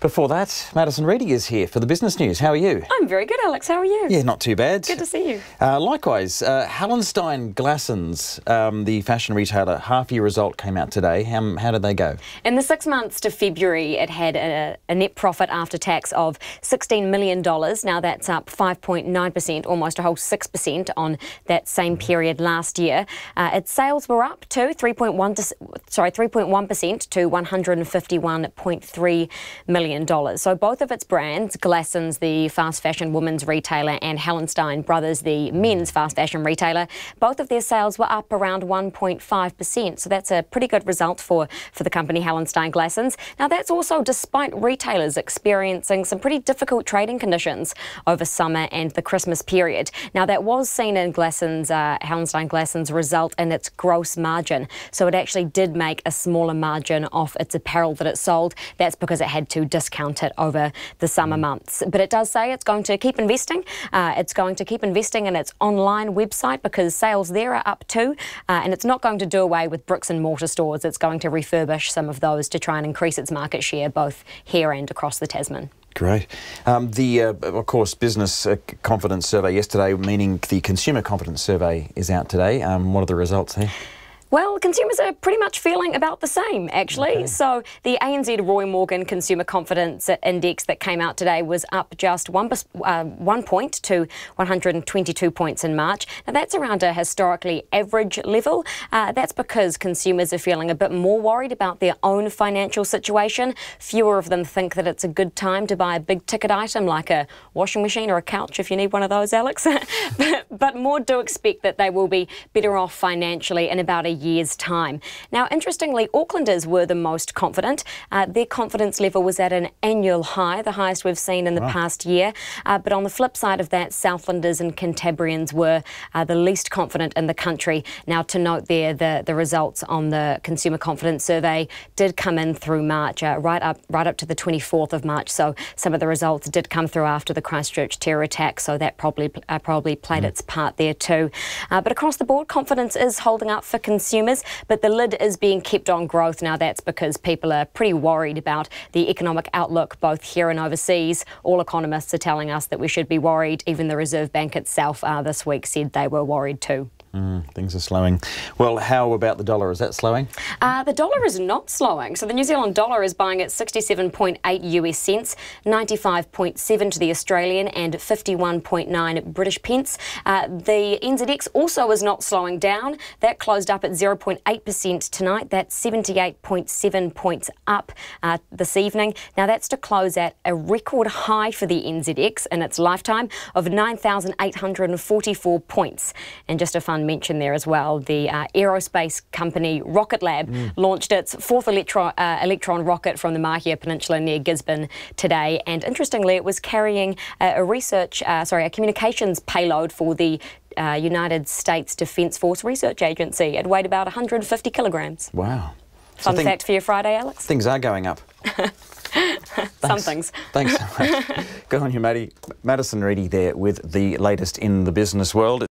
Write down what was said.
Before that, Madison Reedy is here for the business news. How are you? I'm very good, Alex. How are you? Yeah, not too bad. Good to see you. Likewise, Hallenstein Glassons, the fashion retailer, half-year result came out today. How did they go? In the 6 months to February, it had a net profit after tax of $16 million. Now that's up 5.9%, almost a whole 6% on that same period last year. Its sales were up to 3.1% to $151.3 million. So both of its brands, Glassons, the fast fashion women's retailer, and Hallenstein Brothers, the men's fast fashion retailer, both of their sales were up around 1.5%. So that's a pretty good result for the company Hallenstein Glassons. Now that's also despite retailers experiencing some pretty difficult trading conditions over summer and the Christmas period. Now that was seen in Glassons, Hallenstein Glassons' result in its gross margin. So it actually did make a smaller margin off its apparel that it sold. That's because it had to discount it over the summer months. But it does say it's going to keep investing. It's going to keep investing in its online website because sales there are up too. And it's not going to do away with bricks and mortar stores. It's going to refurbish some of those to try and increase its market share both here and across the Tasman. Great. Of course, business confidence survey yesterday, meaning the consumer confidence survey, is out today. What are the results there? Well, consumers are pretty much feeling about the same, actually. Okay. So the ANZ Roy Morgan Consumer Confidence Index that came out today was up just 1 point to 122 points in March. Now, that's around a historically average level. That's because consumers are feeling a bit more worried about their own financial situation. Fewer of them think that it's a good time to buy a big ticket item like a washing machine or a couch if you need one of those, Alex. but more do expect that they will be better off financially in about a year's time. Now, interestingly, Aucklanders were the most confident. Their confidence level was at an annual high, the highest we've seen in the past year. But on the flip side of that, Southlanders and Cantabrians were the least confident in the country. Now, to note there, the results on the Consumer Confidence Survey did come in through March, right up to the 24th of March. So some of the results did come through after the Christchurch terror attack. So that probably played its part there too. But across the board, confidence is holding up for consumers, but the lid is being kept on growth. Now that's because people are pretty worried about the economic outlook both here and overseas. All economists are telling us that we should be worried. Even the Reserve Bank itself this week said they were worried too. Things are slowing. Well, how about the dollar? Is that slowing? The dollar is not slowing. So the New Zealand dollar is buying at 67.8 US cents, 95.7 to the Australian and 51.9 British pence. The NZX also is not slowing down. That closed up at 0.8% tonight. That's 78.7 points up this evening. Now that's to close at a record high for the NZX in its lifetime of 9,844 points. And just a fun mention there as well, the aerospace company Rocket Lab launched its fourth Electron rocket from the Mahia Peninsula near Gisborne today, and interestingly it was carrying a communications payload for the United States Defence Force Research Agency. It weighed about 150 kilograms. Wow. Fun fact for your Friday, Alex. Things are going up. Some things. Thanks so much. Go on you, Maddie. Madison Reedy there with the latest in the business world.